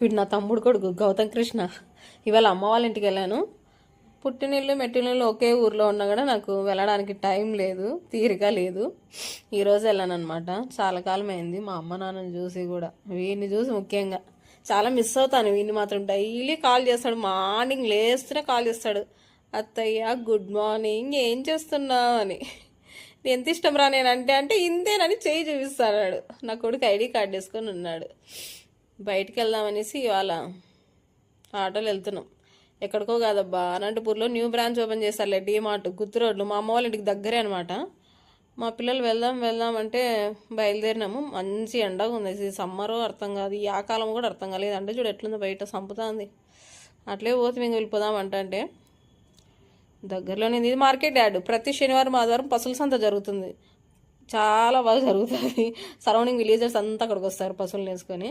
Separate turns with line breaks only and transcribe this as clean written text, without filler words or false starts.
వీడు నా తమ్ముడు కొడుకు గౌతమ్ కృష్ణ. ఇవాళ అమ్మ వాళ్ళ ఇంటికి వెళ్ళాను. పుట్టినిల్లు మెట్టినిల్లు ఒకే ఊర్లో ఉన్నా కూడా నాకు వెళ్ళడానికి టైం లేదు, తీరిక లేదు. ఈరోజు వెళ్ళాను అనమాట. చాలా కాలం అయింది మా అమ్మ నాన్నని చూసి కూడా, వీడిని చూసి ముఖ్యంగా చాలా మిస్ అవుతాను. వీడిని మాత్రం డైలీ కాల్ చేస్తాడు, మార్నింగ్ లేస్తూనే కాల్ చేస్తాడు, అత్తయ్య గుడ్ మార్నింగ్, ఏం చేస్తున్నావు అని. ఎంత ఇష్టం రా నేనంటే అంటే ఇంతేనని చేయి చూపిస్తాడు. నా కొడుకు ఐడి కార్డు వేసుకొని ఉన్నాడు. బయటికి వెళ్దామనేసి ఇవాళ ఆటోలో వెళ్తున్నాం. ఎక్కడికో కాదబ్బా, అనంతపూర్లో న్యూ బ్రాంచ్ ఓపెన్ చేస్తారులే, డీమార్ట్, గుత్తి రోడ్లు. మా అమ్మ వాళ్ళ ఇంటికి దగ్గరే అనమాట. మా పిల్లలు వెళ్దాం అంటే బయలుదేరినాము. మంచి ఎండగా ఉంది. ఇది సమ్మరో అర్థం కాదు, ఈ ఆకాలం కూడా అర్థం కాలేదు. అంటే చూడు ఎట్లుందో బయట, సంపుతుంది. అట్లే పోతే మేము వెళ్ళిపోదాం అంటే దగ్గరలోనే ఇది మార్కెట్ యార్డ్. ప్రతి శనివారం ఆదివారం పశువుల సంత జరుగుతుంది, చాలా బాగా జరుగుతుంది. సరౌండింగ్ విలేజర్స్ అంతా అక్కడికి వస్తారు పశువులు వేసుకొని.